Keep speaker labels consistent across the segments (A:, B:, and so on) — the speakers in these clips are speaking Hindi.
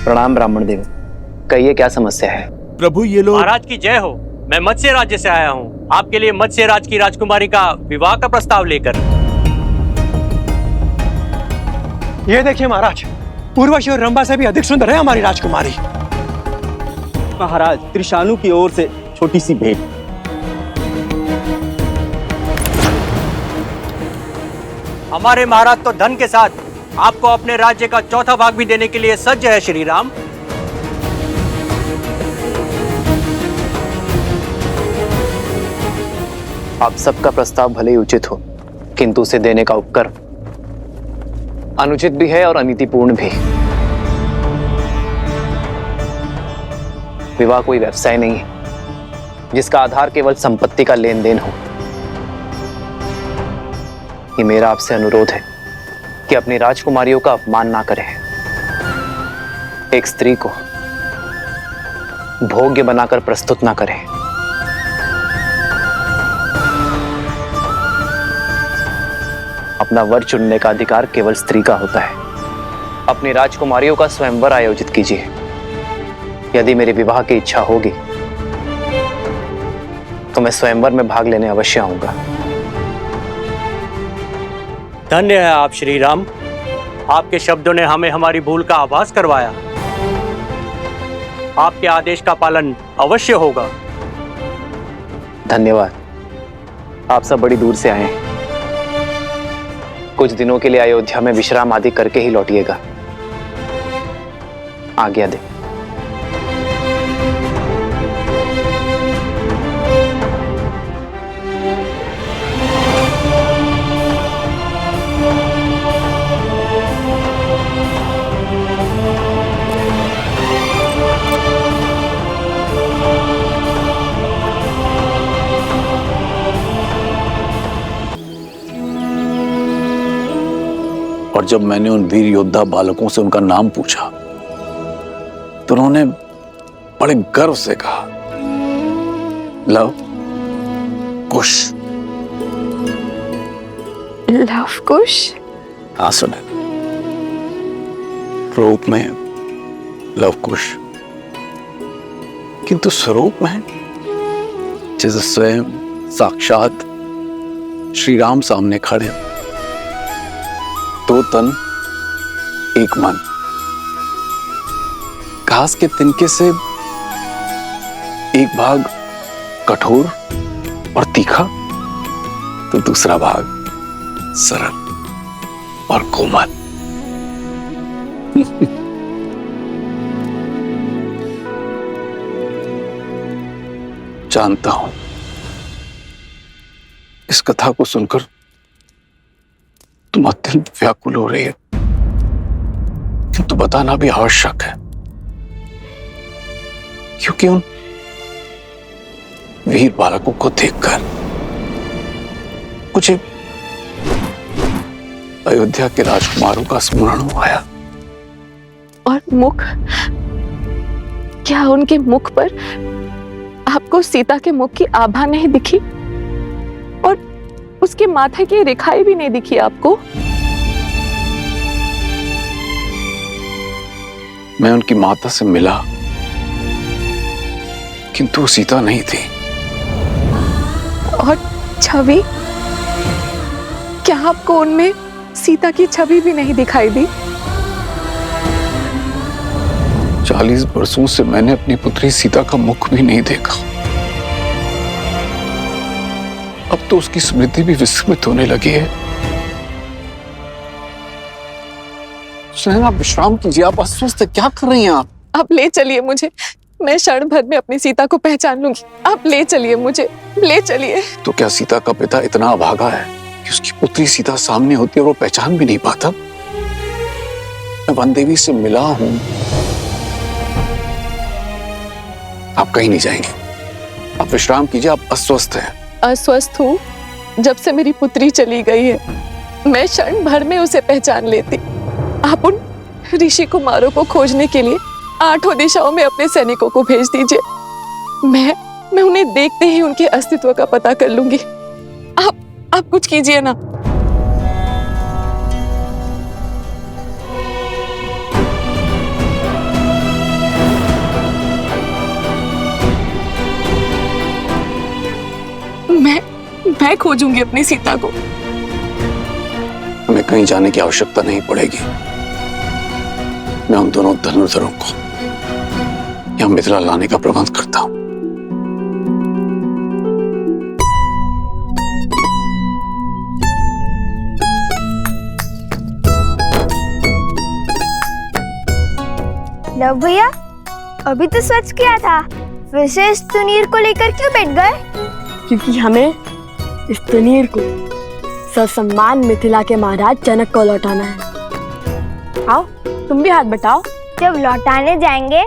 A: प्रणाम ब्राह्मण देव, कहिए क्या समस्या है।
B: प्रभु ये लोग।
C: महाराज की जय हो। मैं मत्स्य राज्य से आया हूँ, आपके लिए मत्स्य राज की राजकुमारी का विवाह का प्रस्ताव लेकर।
D: ये देखिए महाराज, उर्वशी और रंभा से भी अधिक सुंदर है हमारी राजकुमारी।
E: महाराज, त्रिशानु की ओर से छोटी सी भेंट।
C: हमारे महाराज तो धन के साथ आपको अपने राज्य का चौथा भाग भी देने के लिए सज्ज है श्री राम।
A: आप सबका प्रस्ताव भले ही उचित हो, किंतु उसे देने का उपक्रम अनुचित भी है और अनीतिपूर्ण भी। विवाह कोई व्यवसाय नहीं है जिसका आधार केवल संपत्ति का लेन देन हो। ये मेरा आपसे अनुरोध है कि अपनी राजकुमारियों का अपमान ना करें। एक स्त्री को भोग्य बनाकर प्रस्तुत ना करें। अपना वर चुनने का अधिकार केवल स्त्री का होता है। अपनी राजकुमारियों का स्वयंवर आयोजित कीजिए। यदि मेरे विवाह की इच्छा होगी तो मैं स्वयंवर में भाग लेने अवश्य आऊंगा।
C: धन्य है आप श्री राम, आपके शब्दों ने हमें हमारी भूल का आभास करवाया। आपके आदेश का पालन अवश्य होगा।
A: धन्यवाद। आप सब बड़ी दूर से आए हैं, कुछ दिनों के लिए अयोध्या में विश्राम आदि करके ही लौटिएगा। आज्ञा दे।
F: और जब मैंने उन वीर योद्धा बालकों से उनका नाम पूछा तो उन्होंने बड़े गर्व से कहा, लव कुश।
G: लव कुश?
F: हाँ सुने, रूप में लव कुश, किंतु स्वरूप में जैसे स्वयं साक्षात श्री राम सामने खड़े, दो तन एक मन। घास के तिनके से एक भाग कठोर और तीखा तो दूसरा भाग सरल और कोमल। जानता हूं इस कथा को सुनकर तुम अत्यंत व्याकुल हो रही है, किंतु बताना भी आवश्यक है, क्योंकि उन वीर बालकों को देखकर मुझे अयोध्या के राजकुमारों का स्मरण आया।
G: और मुख, क्या उनके मुख पर आपको सीता के मुख की आभा नहीं दिखी? और उसके माथे की रेखाएं भी नहीं दिखी आपको?
F: मैं उनकी माता से मिला, किंतु वो सीता नहीं थी।
G: और छवि, क्या आपको उनमें सीता की छवि भी नहीं दिखाई दी?
F: 40 वर्षों से मैंने अपनी पुत्री सीता का मुख भी नहीं देखा। अब तो उसकी स्मृति भी विस्मृत होने लगी है। आप विश्राम कीजिए, आप अस्वस्थ क्या कर रही हैं आप?
G: आप ले चलिए मुझे, मैं क्षण भर में अपनी सीता को पहचान लूंगी। आप ले चलिए मुझे, ले चलिए।
F: तो क्या सीता का पिता इतना अभागा है कि उसकी पुत्री सीता सामने होती है और वो पहचान भी नहीं पाता? मैं वन देवी से मिला हूं। आप कहीं नहीं जाएंगे, आप विश्राम कीजिए, आप अस्वस्थ हैं।
G: अस्वस्थ हूँ? जब से मेरी पुत्री चली गई है, मैं क्षण भर में उसे पहचान लेती। आप उन ऋषि कुमारों को खोजने के लिए 8 दिशाओं में अपने सैनिकों को भेज दीजिए। मैं उन्हें देखते ही उनके अस्तित्व का पता कर लूंगी। आप कुछ कीजिए ना। मैं खोजूंगी अपनी सीता को।
F: हमें कहीं जाने की आवश्यकता नहीं पड़ेगी। मैं उन दोनों धनुर्धरों को यहाँ मिथिला लाने का प्रबंध करता हूँ।
B: लव भैया, अभी तो स्वच्छ किया था, विशेष तुनीर को लेकर क्यों बैठ गए?
H: क्योंकि हमें इस तुनीर को ससम्मान मिथिला के महाराज जनक को लौटाना है। आओ तुम भी हाथ बटाओ।
B: जब लौटाने जाएंगे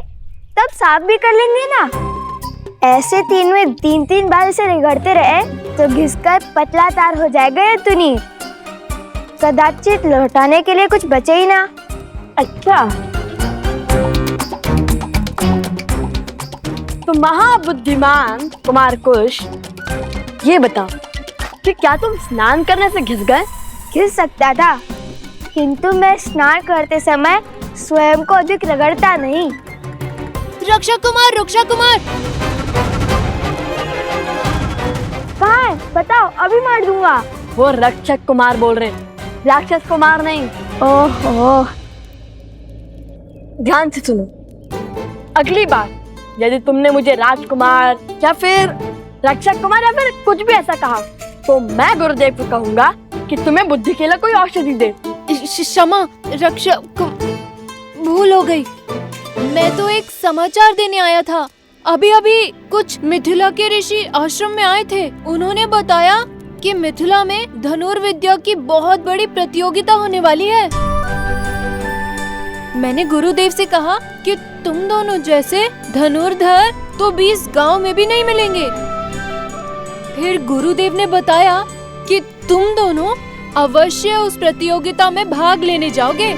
B: तब साफ भी कर लेंगे ना। ऐसे तीन में तीन बार इसे रगड़ते रहे तो घिसकर पतला तार हो जाएगा ये तुनीर। कदाचित लौटाने के लिए कुछ बचे ही ना।
H: अच्छा, तो महाबुद्धिमान कुमार कुश, ये बताओ कि क्या तुम स्नान करने से घिस गए?
B: घिस सकता था, किंतु मैं स्नान करते समय स्वयं को अधिक रगड़ता नहीं।
I: रक्षा कुमार, रक्षा कुमार!
B: कहाँ है? बताओ, अभी मार दूंगा।
H: वो रक्षक कुमार बोल रहे हैं, राक्षस कुमार नहीं।
B: ओहो,
H: ध्यान से सुनो, अगली बार यदि तुमने मुझे राजकुमार या फिर रक्षक कुमार या फिर कुछ भी ऐसा कहा तो मैं गुरुदेव को कहूंगा कि तुम्हें बुद्धि के लिए कोई औषधि दे।
I: क्षमा रक्षा, भूल हो गई। मैं तो एक समाचार देने आया था। अभी अभी कुछ मिथिला के ऋषि आश्रम में आए थे। उन्होंने बताया कि मिथिला में धनुर्विद्या की बहुत बड़ी प्रतियोगिता होने वाली है। मैंने गुरुदेव से कहा कि तुम दोनों जैसे धनुर्धर तो 20 गांव में भी नहीं मिलेंगे। फिर गुरुदेव ने बताया कि तुम दोनों अवश्य उस प्रतियोगिता में भाग लेने जाओगे।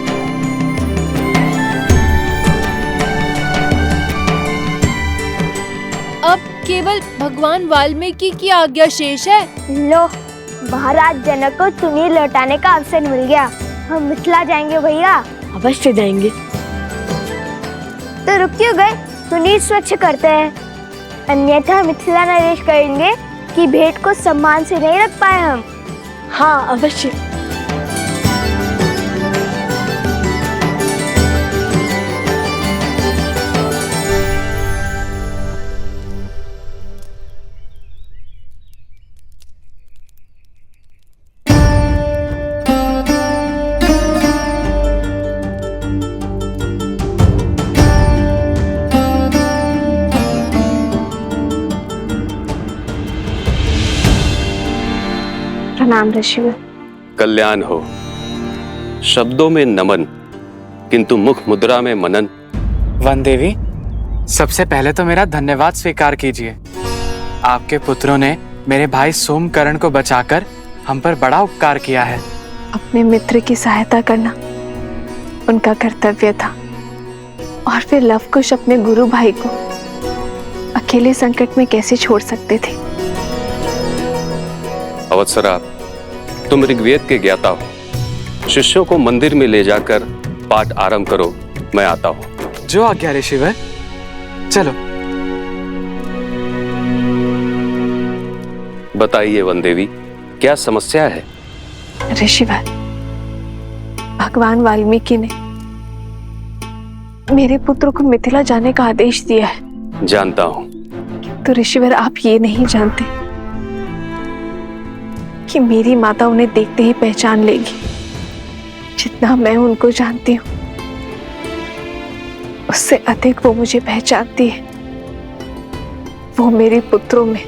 I: अब केवल भगवान वाल्मीकि की आज्ञा शेष है।
B: लो, महाराज जनक को तुनीर लौटाने का अवसर मिल गया। हम मिथिला जाएंगे भैया।
H: अवश्य जाएंगे।
B: तो रुक क्यों गए? तुनीर स्वच्छ करते हैं, अन्यथा मिथिला नरेश कहेंगे कि भेंट को सम्मान से नहीं रख पाए हम।
H: हाँ अवश्य।
G: प्रणाम ऋषिवर।
J: कल्याण हो। शब्दों में नमन, किंतु मुख मुद्रा में मनन।
K: वन देवी, सबसे पहले तो मेरा धन्यवाद स्वीकार कीजिए। आपके पुत्रों ने मेरे भाई सोमकर्ण को बचाकर हम पर बड़ा उपकार किया है।
G: अपने मित्र की सहायता करना उनका कर्तव्य था, और फिर लवकुश अपने गुरु भाई को अकेले संकट में कैसे छोड़ सकते थे।
J: अवत्सरा, तुम ऋग्वेद के ज्ञाता हो। शिष्यों को मंदिर में ले जाकर पाठ आरंभ करो, मैं आता हूँ।
K: जो आज्ञा ऋषिवर। चलो।
J: बताइए वन देवी, क्या समस्या है?
G: ऋषिवर, भगवान वाल्मीकि ने मेरे पुत्र को मिथिला जाने का आदेश दिया है।
J: जानता हूँ।
G: तो ऋषिवर, आप ये नहीं जानते कि मेरी माता उन्हें देखते ही पहचान लेगी। जितना मैं उनको जानती हूँ उससे अधिक वो मुझे पहचानती है। वो मेरे पुत्रों में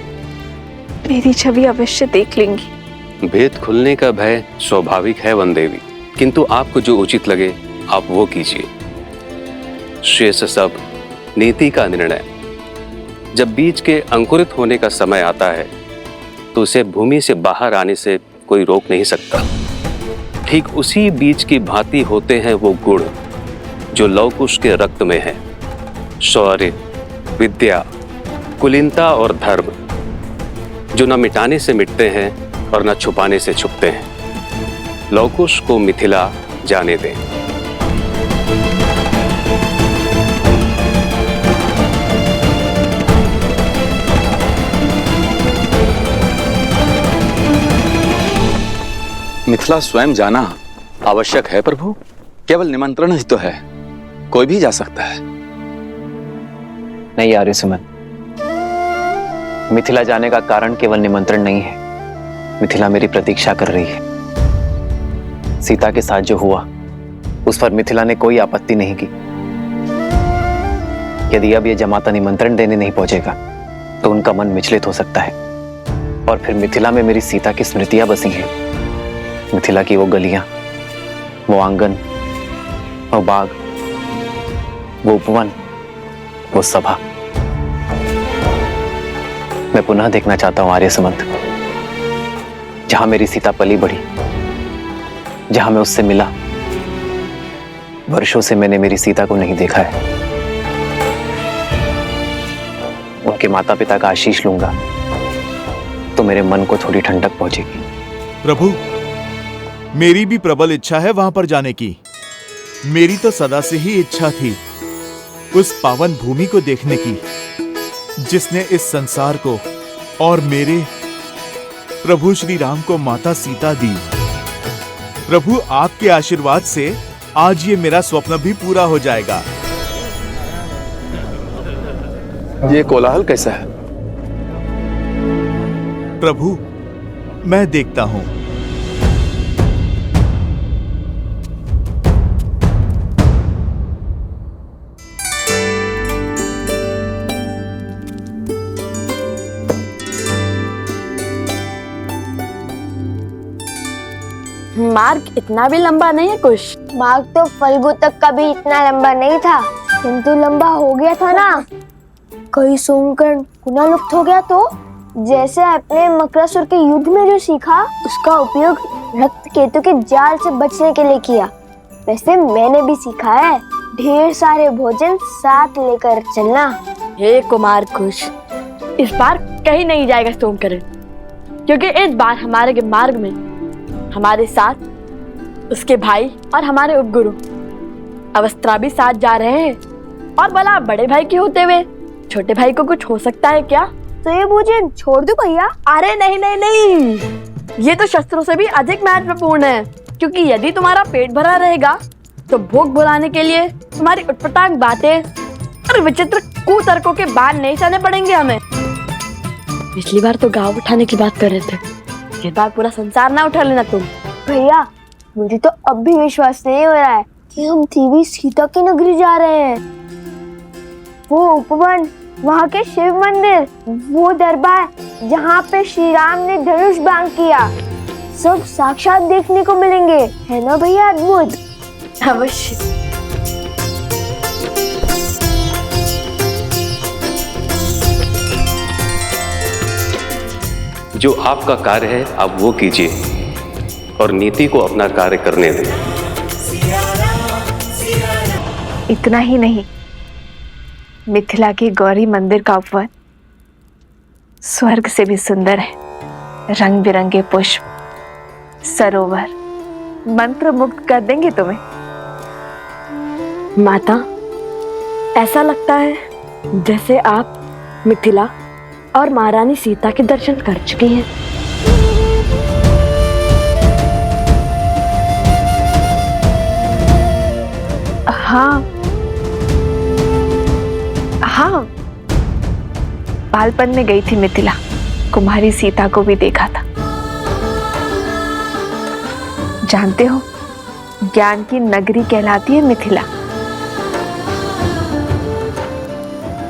G: मेरी छवि अवश्य देख लेंगी।
J: भेद खुलने का भय स्वाभाविक है वन देवी, किंतु आपको जो उचित लगे आप वो कीजिए। शेष सब नीति का निर्णय। जब बीज के अंकुरित होने का समय आता है तो उसे भूमि से बाहर आने से कोई रोक नहीं सकता। ठीक उसी बीज की भांति होते हैं वो गुण जो लवकुश के रक्त में है। शौर्य, विद्या, कुलीनता और धर्म, जो न मिटाने से मिटते हैं और न छुपाने से छुपते हैं। लवकुश को मिथिला जाने दें।
F: मिथिला स्वयं जाना आवश्यक है प्रभु। केवल निमंत्रण ही तो है, कोई भी जा सकता है।
A: नहीं आर्यसुमन, मिथिला जाने का कारण केवल निमंत्रण नहीं है। मिथिला मेरी प्रतीक्षा कर रही है। सीता के साथ जो हुआ उस पर मिथिला ने कोई आपत्ति नहीं की। यदि अब यह जमाता निमंत्रण देने नहीं पहुंचेगा तो उनका मन विचलित हो सकता है, और फिर मिथिला में मेरी सीता की स्मृतियां बसी हैं। मिथिला की वो गलियां, वो आंगन, वो बाग, वो उपवन, वो सभा मैं पुनः देखना चाहता हूं आर्यसुमंत। जहां मेरी सीता पली बढ़ी, जहां मैं उससे मिला। वर्षों से मैंने मेरी सीता को नहीं देखा है। उनके माता पिता का आशीष लूंगा तो मेरे मन को थोड़ी ठंडक पहुंचेगी।
L: प्रभु, मेरी भी प्रबल इच्छा है वहां पर जाने की। मेरी तो सदा से ही इच्छा थी उस पावन भूमि को देखने की जिसने इस संसार को और मेरे प्रभु श्री राम को माता सीता दी। प्रभु, आपके आशीर्वाद से आज ये मेरा स्वप्न भी पूरा हो जाएगा।
F: ये कोलाहल कैसा है?
L: प्रभु, मैं देखता हूं।
H: मार्ग इतना भी लंबा नहीं है कुछ।
B: मार्ग तो फल्गु तक का भी इतना लंबा नहीं था, किंतु लंबा हो गया था ना। कोई सोमकर्ण पुनः लुप्त हो गया तो जैसे अपने मकरासुर के युद्ध में जो सीखा उसका उपयोग रक्त केतु के जाल से बचने के लिए किया, वैसे मैंने भी सीखा है ढेर सारे भोजन साथ लेकर चलना।
H: हे कुमार कुश, इस बार कहीं नहीं जाएगा सोमकर्ण, क्योंकि इस बार हमारे मार्ग में हमारे साथ उसके भाई और हमारे उपगुरु अवस्था भी साथ जा रहे हैं। और भला बड़े भाई के होते हुए छोटे भाई को कुछ हो सकता है क्या?
B: तो ये भोजन छोड़ दो भैया।
H: अरे नहीं नहीं नहीं, ये तो शस्त्रों से भी अधिक महत्वपूर्ण है, क्योंकि यदि तुम्हारा पेट भरा रहेगा तो भूख भुलाने के लिए तुम्हारी उटपटांग बातें और विचित्र कुतर्कों के बाण नहीं सहने पड़ेंगे हमें। पिछली बार तो गाँव उठाने की बात कर रहे थे, इस बार पूरा संसार ना उठा लेना तुम।
B: भैया, मुझे तो अब भी विश्वास नहीं हो रहा है कि हम देवी सीता की नगरी जा रहे हैं। वो उपवन, वहाँ के शिव मंदिर, वो दरबार जहाँ पे श्री राम ने धनुष बाण किया, सब साक्षात देखने को मिलेंगे, है ना भैया? अद्भुत।
H: अवश्य।
J: जो आपका कार्य है आप वो कीजिए और नीति को अपना कार्य करने दें।
G: इतना ही नहीं, मिथिला के गौरी मंदिर का उपवन स्वर्ग से भी सुंदर है। रंग बिरंगे पुष्प, सरोवर मंत्र मुग्ध कर देंगे तुम्हें।
H: माता, ऐसा लगता है जैसे आप मिथिला और महारानी सीता के दर्शन कर चुकी हैं।
G: हाँ हाँ, बालपन में गई थी मिथिला, कुमारी सीता को भी देखा था। जानते हो, ज्ञान की नगरी कहलाती है मिथिला।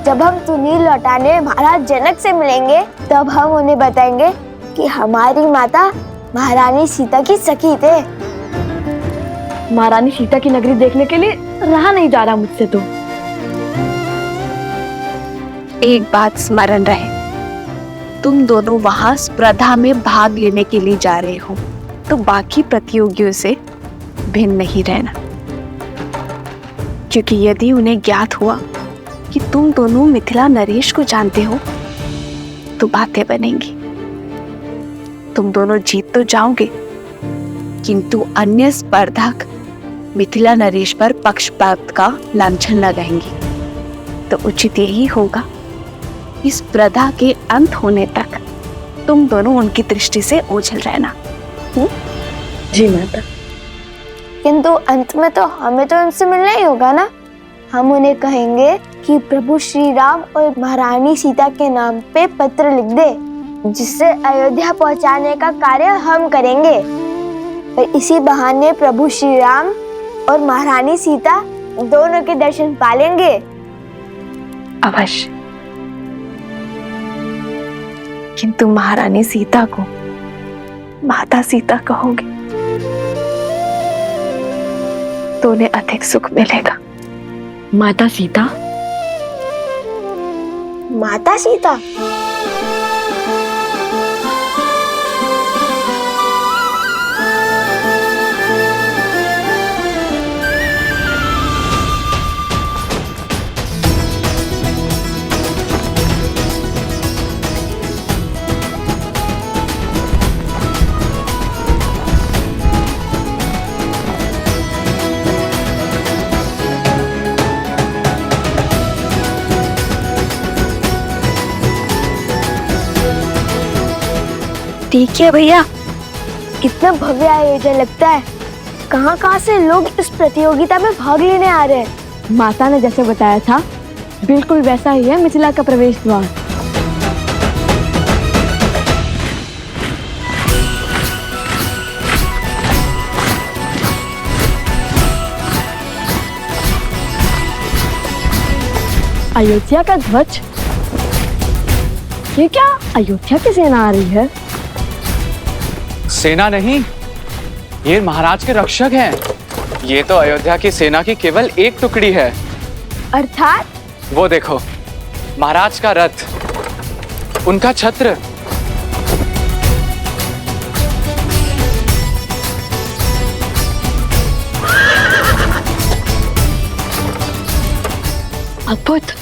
B: जब हम तुनील लौटाने महाराज जनक से मिलेंगे तब हम उन्हें बताएंगे कि हमारी माता महारानी सीता की सखी थे।
H: महारानी सीता की नगरी देखने के लिए रहा नहीं जा रहा मुझसे तो।
G: एक बात स्मरण रहे, तुम दोनों वहां स्पर्धा में भाग लेने के लिए जा रहे हो, तो बाकी प्रतियोगियों से भिन्न नहीं रहना, क्योंकि यदि उन्हें ज्ञात हुआ कि तुम दोनों मिथिला नरेश को जानते हो तो बातें बनेंगी। तुम दोनों जीत तो जाओगे, किंतु अन्य स्पर्धक मिथिला नरेश पर पक्षपात का लांछन लगाएंगे। तो उचित यही होगा इस स्पर्धा के अंत होने तक तुम दोनों उनकी दृष्टि से ओझल रहना।
H: जी माता।
B: किंतु अंत में तो हमें तो उनसे मिलना ही होगा ना। हम उन्हें कहेंगे कि प्रभु श्री राम और महारानी सीता के नाम पे पत्र लिख दे, जिससे अयोध्या पहुंचाने का कार्य हम करेंगे। और इसी बहाने प्रभु श्री राम और महारानी सीता दोनों के दर्शन पालेंगे।
G: अवश्य। किंतु महारानी सीता को माता सीता कहोगे तो उन्हें अधिक सुख मिलेगा।
H: माता सीता?
B: माता सीता? ठीक है भैया, कितना भव्य आयोजन लगता है। कहाँ से लोग इस प्रतियोगिता में भाग लेने आ रहे हैं।
H: माता ने जैसे बताया था बिल्कुल वैसा ही है मिथिला का प्रवेश द्वार। अयोध्या का ध्वज? ये क्या अयोध्या की सेना आ रही है?
K: सेना नहीं, ये महाराज के रक्षक हैं। ये तो अयोध्या की सेना की केवल एक टुकड़ी है।
B: अर्थात?
K: वो देखो, महाराज का रथ, उनका छत्र।
H: अद्भुत,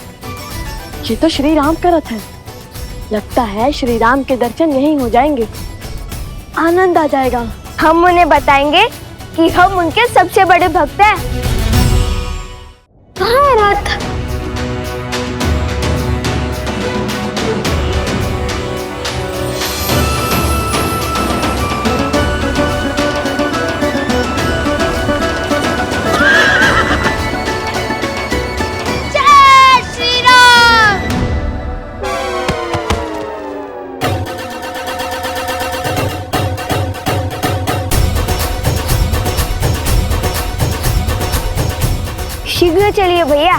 H: ये तो श्री राम का रथ है। लगता है श्री राम के दर्शन यहीं हो जाएंगे। आनंद आ जाएगा।
B: हम उन्हें बताएंगे कि हम उनके सबसे बड़े भक्त हैं। कहाँ है रथ? जय श्री राम। शीघ्र चलिए भैया,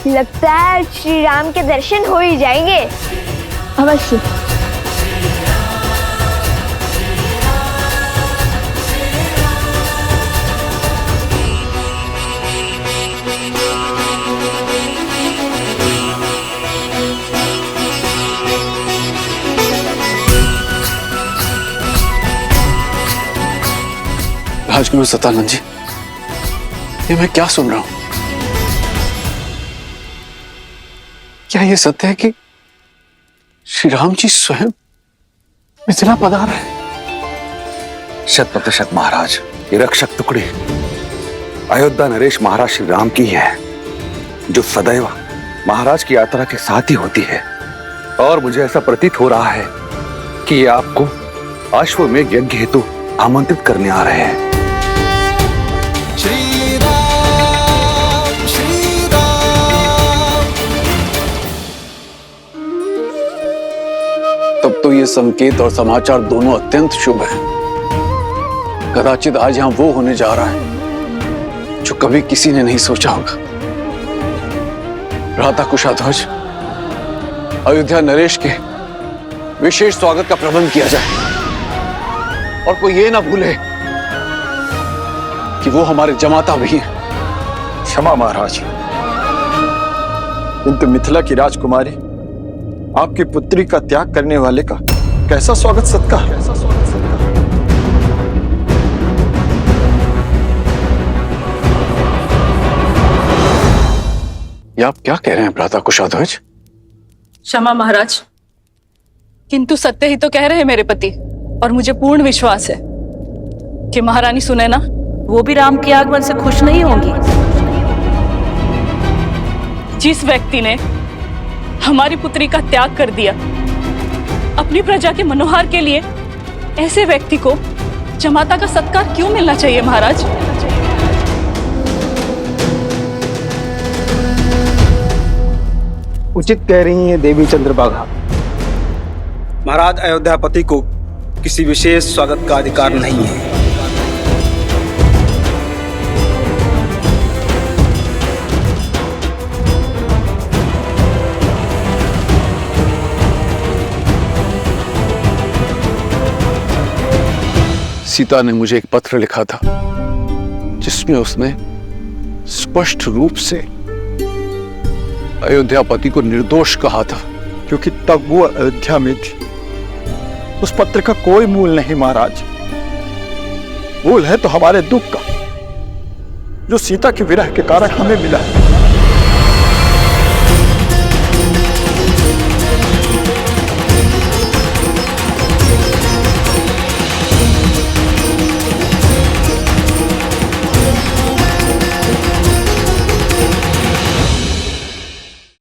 B: लगता है श्री राम के दर्शन हो ही जाएंगे।
H: अवश्य।
F: राजगुरु सतानंद जी, ये मैं क्या सुन रहा हूं? क्या ये सत्य है कि श्री राम जी स्वयं मिथिला पधार रहे हैं?
M: 100% महाराज, ये रक्षक टुकड़ी अयोध्या नरेश महाराज श्री राम की है, जो सदैव महाराज की यात्रा के साथ ही होती है। और मुझे ऐसा प्रतीत हो रहा है कि ये आपको अश्वमेध यज्ञ हेतु आमंत्रित करने आ रहे हैं।
F: तब तो ये संकेत और समाचार दोनों अत्यंत शुभ हैं। कदाचित आज यहां वो होने जा रहा है जो कभी किसी ने नहीं सोचा होगा। भ्राता कुशाध्वज, अयोध्या नरेश के विशेष स्वागत का प्रबंध किया जाए और कोई ये ना भूले कि वो हमारे जमाता भी हैं।
E: क्षमा महाराज, किंतु मिथिला की राजकुमारी आपकी पुत्री का त्याग करने वाले का कैसा स्वागत सत्कार?
F: ये आप क्या कह रहे हैं भ्राता कुशाध्वज?
N: क्षमा महाराज, किंतु सत्य ही तो कह रहे हैं मेरे पति, और मुझे पूर्ण विश्वास है कि महारानी सुनैना वो भी राम के आगमन से खुश नहीं होंगी। जिस व्यक्ति ने हमारी पुत्री का त्याग कर दिया अपनी प्रजा के मनोहार के लिए, ऐसे व्यक्ति को जमाता का सत्कार क्यों मिलना चाहिए महाराज?
O: उचित कह रही हैं देवी चंद्रभागा। महाराज अयोध्यापति को किसी विशेष स्वागत का अधिकार नहीं है।
F: सीता ने मुझे एक पत्र लिखा था जिसमें उसने स्पष्ट रूप से अयोध्यापति को निर्दोष कहा था,
E: क्योंकि तब वो अयोध्या में थी। उस पत्र का कोई मूल नहीं महाराज। मूल है तो हमारे दुख का, जो सीता के विरह के कारण हमें मिला है।